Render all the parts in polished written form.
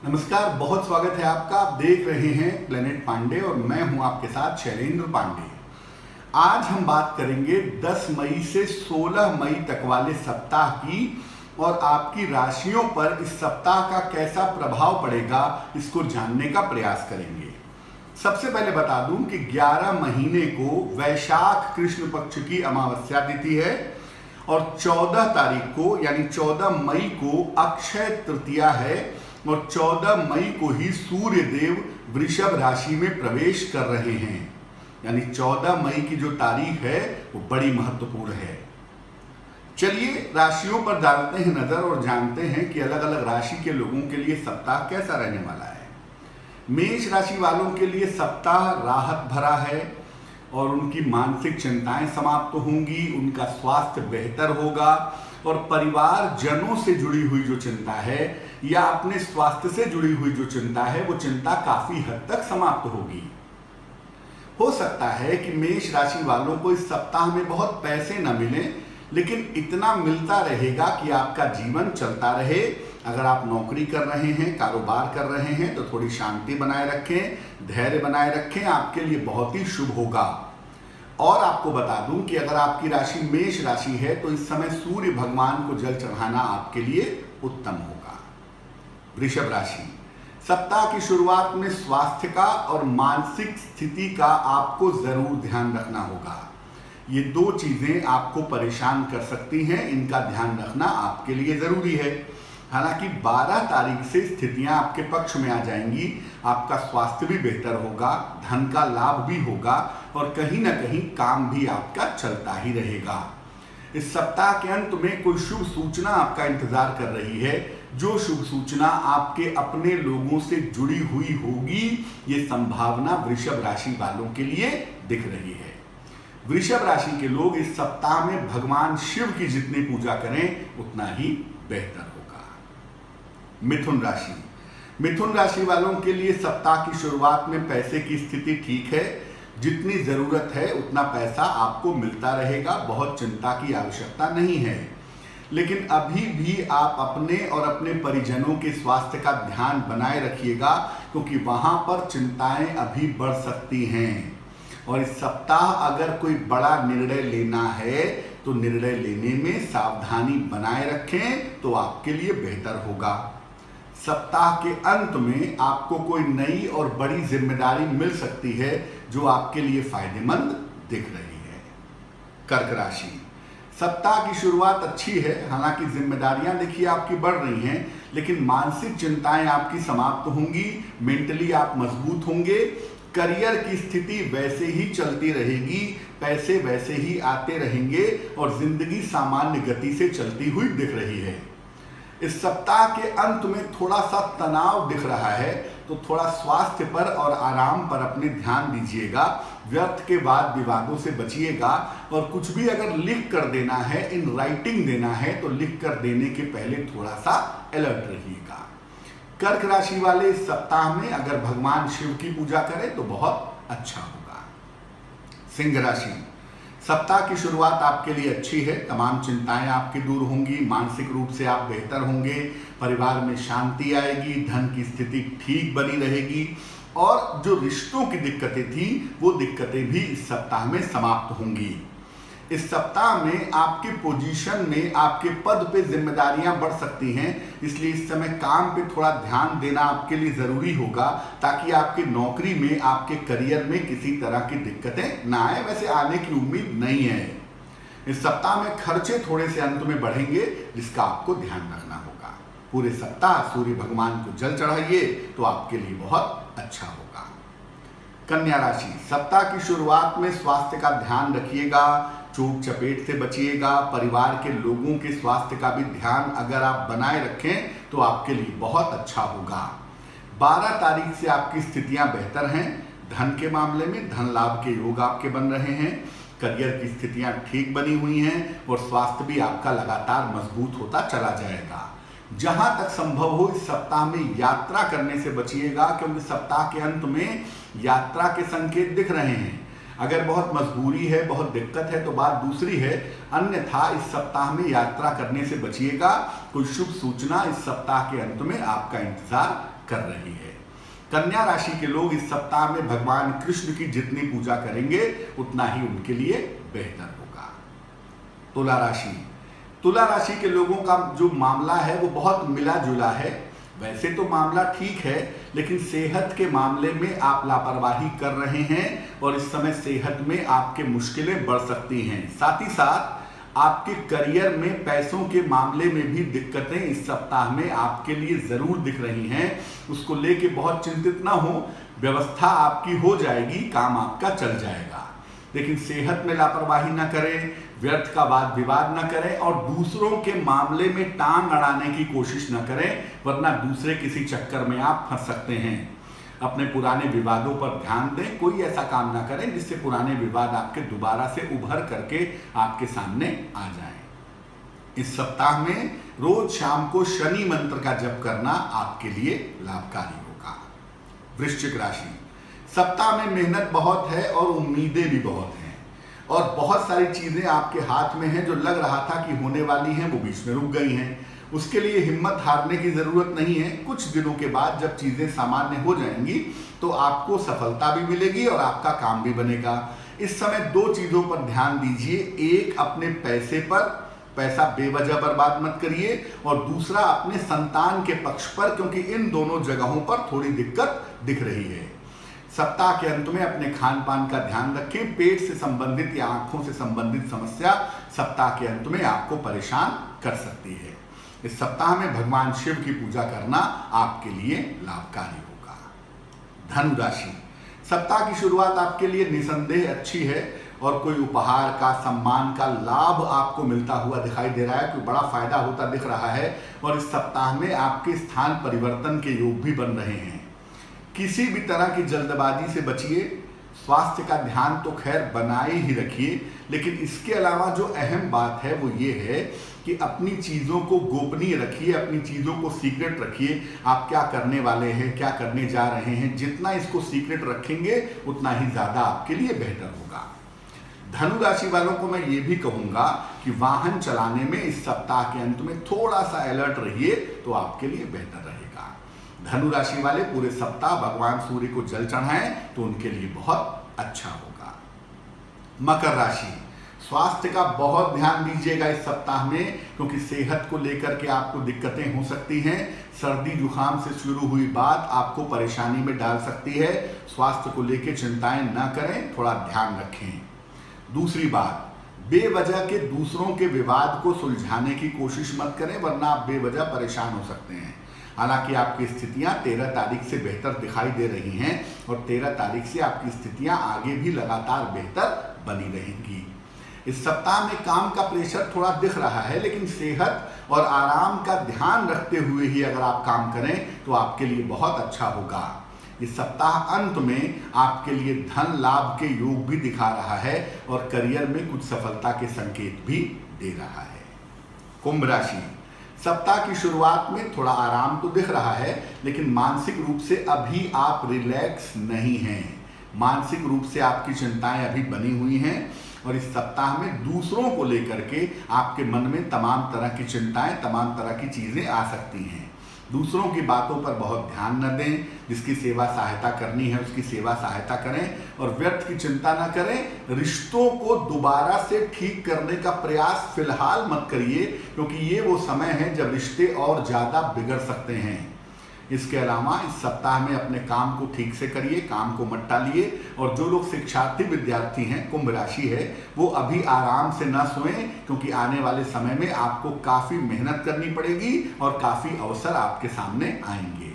नमस्कार, बहुत स्वागत है आपका। आप देख रहे हैं प्लेनेट पांडे और मैं हूं आपके साथ शैलेंद्र पांडे। आज हम बात करेंगे 10 मई से 16 मई तक वाले सप्ताह की और आपकी राशियों पर इस सप्ताह का कैसा प्रभाव पड़ेगा, इसको जानने का प्रयास करेंगे। सबसे पहले बता दूं कि 11 महीने को वैशाख कृष्ण पक्ष की अमावस्या तिथि है और 14 तारीख को यानी 14 मई को अक्षय तृतीया है और 14 मई को ही सूर्य देव वृषभ राशि में प्रवेश कर रहे हैं। यानी 14 मई की जो तारीख है वो बड़ी महत्वपूर्ण है। चलिए राशियों पर डालते हैं नजर और जानते हैं कि अलग अलग राशि के लोगों के लिए सप्ताह कैसा रहने वाला है। मेष राशि वालों के लिए सप्ताह राहत भरा है और उनकी मानसिक चिंताएं समाप्त होंगी, उनका स्वास्थ्य बेहतर होगा और परिवार जनों से जुड़ी हुई जो चिंता है या अपने स्वास्थ्य से जुड़ी हुई जो चिंता है वो चिंता काफी हद तक समाप्त होगी। हो सकता है कि मेष राशि वालों को इस सप्ताह में बहुत पैसे न मिले, लेकिन इतना मिलता रहेगा कि आपका जीवन चलता रहे। अगर आप नौकरी कर रहे हैं, कारोबार कर रहे हैं तो थोड़ी शांति बनाए रखें, धैर्य बनाए रखें, आपके लिए बहुत ही शुभ होगा। और आपको बता दूं कि अगर आपकी राशि मेष राशि है तो इस समय सूर्य भगवान को जल चढ़ाना आपके लिए उत्तम होगा। वृषभ राशि, सप्ताह की शुरुआत में स्वास्थ्य का और मानसिक स्थिति का आपको जरूर ध्यान रखना होगा। ये दो चीजें आपको परेशान कर सकती हैं, इनका ध्यान रखना आपके लिए जरूरी है। हालांकि 12 तारीख से स्थितियां आपके पक्ष में आ जाएंगी, आपका स्वास्थ्य भी बेहतर होगा, धन का लाभ भी होगा और कहीं ना कहीं काम भी आपका चलता ही रहेगा। इस सप्ताह के अंत में कोई शुभ सूचना आपका इंतजार कर रही है। जो शुभ सूचना आपके अपने लोगों से जुड़ी हुई होगी, ये संभावना वृषभ राशि वालों के लिए दिख रही है। वृषभ राशि के लोग इस सप्ताह में भगवान शिव की जितनी पूजा करें उतना ही बेहतर होगा। मिथुन राशि, मिथुन राशि वालों के लिए सप्ताह की शुरुआत में पैसे की स्थिति ठीक है। जितनी जरूरत है उतना पैसा आपको मिलता रहेगा, बहुत चिंता की आवश्यकता नहीं है। लेकिन अभी भी आप अपने और अपने परिजनों के स्वास्थ्य का ध्यान बनाए रखिएगा, क्योंकि वहां पर चिंताएं अभी बढ़ सकती हैं। और इस सप्ताह अगर कोई बड़ा निर्णय लेना है तो निर्णय लेने में सावधानी बनाए रखें तो आपके लिए बेहतर होगा। सप्ताह के अंत में आपको कोई नई और बड़ी जिम्मेदारी मिल सकती है जो आपके लिए फायदेमंद दिख रही है। कर्क राशि, सप्ताह की शुरुआत अच्छी है, हालांकि जिम्मेदारियां देखिए आपकी बढ़ रही हैं, लेकिन मानसिक चिंताएं आपकी समाप्त होंगी, मेंटली आप मजबूत होंगे। करियर की स्थिति वैसे ही चलती रहेगी, पैसे वैसे ही आते रहेंगे और जिंदगी सामान्य गति से चलती हुई दिख रही है। इस सप्ताह के अंत में थोड़ा सा तनाव दिख रहा है, तो थोड़ा स्वास्थ्य पर और आराम पर अपने ध्यान दीजिएगा। व्यर्थ के वाद विवादों से बचिएगा और कुछ भी अगर लिख कर देना है, इन राइटिंग देना है, तो लिख कर देने के पहले थोड़ा सा अलर्ट रहिएगा। कर्क राशि वाले इस सप्ताह में अगर भगवान शिव की पूजा करें तो बहुत अच्छा होगा। सिंह राशि, सप्ताह की शुरुआत आपके लिए अच्छी है, तमाम चिंताएं आपकी दूर होंगी, मानसिक रूप से आप बेहतर होंगे, परिवार में शांति आएगी, धन की स्थिति ठीक बनी रहेगी और जो रिश्तों की दिक्कतें थी वो दिक्कतें भी इस सप्ताह में समाप्त होंगी। इस सप्ताह में आपके पोजीशन में, आपके पद पे जिम्मेदारियां बढ़ सकती हैं, इसलिए इस समय काम पे थोड़ा ध्यान देना आपके लिए जरूरी होगा ताकि आपकी नौकरी में, आपके करियर में किसी तरह की दिक्कतें ना आए। वैसे आने की उम्मीद नहीं है। इस सप्ताह में खर्चे थोड़े से अंत में बढ़ेंगे, जिसका आपको ध्यान रखना होगा। पूरे सप्ताह सूर्य भगवान को जल चढ़ाइए तो आपके लिए बहुत अच्छा होगा। कन्या राशि, सप्ताह की शुरुआत में स्वास्थ्य का ध्यान रखिएगा, चोट चपेट से बचिएगा। परिवार के लोगों के स्वास्थ्य का भी ध्यान अगर आप बनाए रखें तो आपके लिए बहुत अच्छा होगा। 12 तारीख से आपकी स्थितियां बेहतर हैं। धन के मामले में धन लाभ के योग आपके बन रहे हैं, करियर की स्थितियां ठीक बनी हुई हैं और स्वास्थ्य भी आपका लगातार मजबूत होता चला जाएगा। जहां तक संभव हो इस सप्ताह में यात्रा करने से बचिएगा, क्योंकि सप्ताह के अंत में यात्रा के संकेत दिख रहे हैं। अगर बहुत मजबूरी है, बहुत दिक्कत है तो बात दूसरी है, अन्यथा इस सप्ताह में यात्रा करने से बचिएगा। कोई शुभ सूचना इस सप्ताह के अंत में आपका इंतजार कर रही है। कन्या राशि के लोग इस सप्ताह में भगवान कृष्ण की जितनी पूजा करेंगे उतना ही उनके लिए बेहतर होगा। तुला राशि, तुला राशि के लोगों का जो मामला है वो बहुत मिला जुला है। वैसे तो मामला ठीक है, लेकिन सेहत के मामले में आप लापरवाही कर रहे हैं और इस समय सेहत में आपके मुश्किलें बढ़ सकती हैं। साथ ही साथ आपके करियर में पैसों के मामले में भी दिक्कतें इस सप्ताह में आपके लिए जरूर दिख रही हैं। उसको लेके बहुत चिंतित ना हो, व्यवस्था आपकी हो जाएगी, काम आपका चल जाएगा। लेकिन सेहत में लापरवाही ना करें, व्यर्थ का वाद विवाद ना करें और दूसरों के मामले में टांग अड़ाने की कोशिश ना करें, वरना दूसरे किसी चक्कर में आप फंस सकते हैं। अपने पुराने विवादों पर ध्यान दें, कोई ऐसा काम ना करें जिससे पुराने विवाद आपके दोबारा से उभर करके आपके सामने आ जाएं। इस सप्ताह में रोज शाम को शनि मंत्र का जप करना आपके लिए लाभकारी होगा। वृश्चिक राशि, सप्ताह में मेहनत बहुत है और उम्मीदें भी बहुत हैं और बहुत सारी चीजें आपके हाथ में हैं जो लग रहा था कि होने वाली हैं, वो बीच में रुक गई हैं। उसके लिए हिम्मत हारने की जरूरत नहीं है। कुछ दिनों के बाद जब चीजें सामान्य हो जाएंगी तो आपको सफलता भी मिलेगी और आपका काम भी बनेगा। इस समय दो चीजों पर ध्यान दीजिए, एक अपने पैसे पर, पैसा बेवजह बर्बाद मत करिए, और दूसरा अपने संतान के पक्ष पर, क्योंकि इन दोनों जगहों पर थोड़ी दिक्कत दिख रही है। सप्ताह के अंत में अपने खान पान का ध्यान रखें। पेट से संबंधित या आंखों से संबंधित समस्या सप्ताह के अंत में आपको परेशान कर सकती है। इस सप्ताह में भगवान शिव की पूजा करना आपके लिए लाभकारी होगा। धनु राशि, सप्ताह की शुरुआत आपके लिए निसंदेह अच्छी है और कोई उपहार का, सम्मान का लाभ आपको मिलता हुआ दिखाई दे रहा है, कोई बड़ा फायदा होता दिख रहा है और इस सप्ताह में आपके स्थान परिवर्तन के योग भी बन रहे हैं। किसी भी तरह की जल्दबाजी से बचिए। स्वास्थ्य का ध्यान तो खैर बनाए ही रखिए, लेकिन इसके अलावा जो अहम बात है वो ये है कि अपनी चीज़ों को गोपनीय रखिए, अपनी चीज़ों को सीक्रेट रखिए। आप क्या करने वाले हैं, क्या करने जा रहे हैं, जितना इसको सीक्रेट रखेंगे उतना ही ज़्यादा आपके लिए बेहतर होगा। धनु राशि वालों को मैं ये भी कहूँगा कि वाहन चलाने में इस सप्ताह के अंत में थोड़ा सा अलर्ट रहिए तो आपके लिए बेहतर रहेगा। धनु राशि वाले पूरे सप्ताह भगवान सूर्य को जल चढ़ाएं तो उनके लिए बहुत अच्छा होगा। मकर राशि, स्वास्थ्य का बहुत ध्यान दीजिएगा इस सप्ताह में, क्योंकि सेहत को लेकर के आपको दिक्कतें हो सकती हैं। सर्दी जुकाम से शुरू हुई बात आपको परेशानी में डाल सकती है। स्वास्थ्य को लेकर चिंताएं ना करें, थोड़ा ध्यान रखें। दूसरी बात, बेवजह के दूसरों के विवाद को सुलझाने की कोशिश मत करें, वरना आप बेवजह परेशान हो सकते हैं। हालांकि आपकी स्थितियां 13 तारीख से बेहतर दिखाई दे रही हैं और 13 तारीख से आपकी स्थितियां आगे भी लगातार बेहतर बनी रहेंगी। इस सप्ताह में काम का प्रेशर थोड़ा दिख रहा है, लेकिन सेहत और आराम का ध्यान रखते हुए ही अगर आप काम करें तो आपके लिए बहुत अच्छा होगा। इस सप्ताह अंत में आपके लिए धन लाभ के योग भी दिखा रहा है और करियर में कुछ सफलता के संकेत भी दे रहा है। कुंभ राशि, सप्ताह की शुरुआत में थोड़ा आराम तो दिख रहा है, लेकिन मानसिक रूप से अभी आप रिलैक्स नहीं हैं। मानसिक रूप से आपकी चिंताएं अभी बनी हुई हैं और इस सप्ताह में दूसरों को लेकर के आपके मन में तमाम तरह की चिंताएं, तमाम तरह की चीजें आ सकती हैं। दूसरों की बातों पर बहुत ध्यान न दें। जिसकी सेवा सहायता करनी है उसकी सेवा सहायता करें और व्यर्थ की चिंता न करें। रिश्तों को दोबारा से ठीक करने का प्रयास फिलहाल मत करिए, क्योंकि ये वो समय है जब रिश्ते और ज़्यादा बिगड़ सकते हैं। इसके अलावा इस सप्ताह में अपने काम को ठीक से करिए, काम को मत टालिए। और जो लोग शिक्षार्थी विद्यार्थी हैं, कुंभ राशि है, वो अभी आराम से ना सोएं, क्योंकि आने वाले समय में आपको काफ़ी मेहनत करनी पड़ेगी और काफ़ी अवसर आपके सामने आएंगे।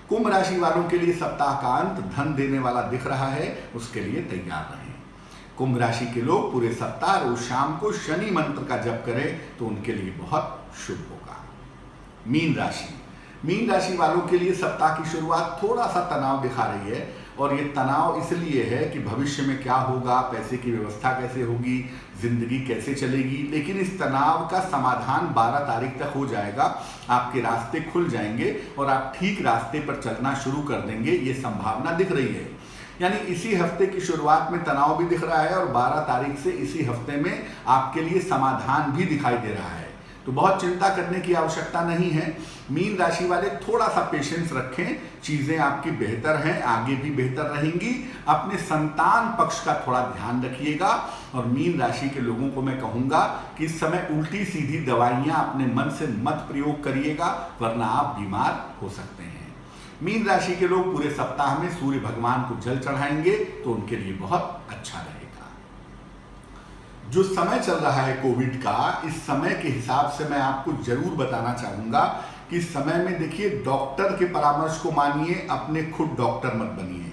कुंभ राशि वालों के लिए सप्ताह का अंत धन देने वाला दिख रहा है, उसके लिए तैयार रहें। कुंभ राशि के लोग पूरे सप्ताह रोज शाम को शनि मंत्र का जप करें तो उनके लिए बहुत शुभ होगा। मीन राशि, मीन राशि वालों के लिए सप्ताह की शुरुआत थोड़ा सा तनाव दिखा रही है और ये तनाव इसलिए है कि भविष्य में क्या होगा, पैसे की व्यवस्था कैसे होगी, जिंदगी कैसे चलेगी। लेकिन इस तनाव का समाधान 12 तारीख तक हो जाएगा। आपके रास्ते खुल जाएंगे और आप ठीक रास्ते पर चलना शुरू कर देंगे, ये संभावना दिख रही है। यानी इसी हफ्ते की शुरुआत में तनाव भी दिख रहा है और 12 तारीख से इसी हफ्ते में आपके लिए समाधान भी दिखाई दे रहा है। तो बहुत चिंता करने की आवश्यकता नहीं है। मीन राशि वाले थोड़ा सा पेशेंस रखें, चीजें आपकी बेहतर हैं, आगे भी बेहतर रहेंगी। अपने संतान पक्ष का थोड़ा ध्यान रखिएगा। और मीन राशि के लोगों को मैं कहूंगा कि इस समय उल्टी सीधी दवाइयां अपने मन से मत प्रयोग करिएगा, वरना आप बीमार हो सकते हैं। मीन राशि के लोग पूरे सप्ताह में सूर्य भगवान को जल चढ़ाएंगे तो उनके लिए बहुत अच्छा रहेगा। जो समय चल रहा है कोविड का, इस समय के हिसाब से मैं आपको जरूर बताना चाहूंगा कि इस समय में देखिए, डॉक्टर के परामर्श को मानिए, अपने खुद डॉक्टर मत बनिए।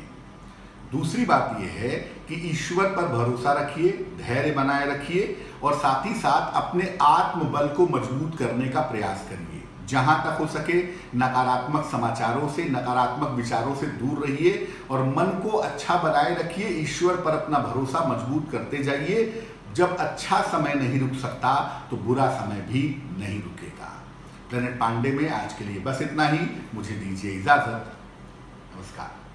दूसरी बात यह है कि ईश्वर पर भरोसा रखिए, धैर्य बनाए रखिए और साथ ही साथ अपने आत्मबल को मजबूत करने का प्रयास करिए। जहां तक हो सके नकारात्मक समाचारों से, नकारात्मक विचारों से दूर रहिए और मन को अच्छा बनाए रखिए। ईश्वर पर अपना भरोसा मजबूत करते जाइए। जब अच्छा समय नहीं रुक सकता तो बुरा समय भी नहीं रुकेगा। प्लेनेट पांडे में आज के लिए बस इतना ही। मुझे दीजिए इजाजत। नमस्कार।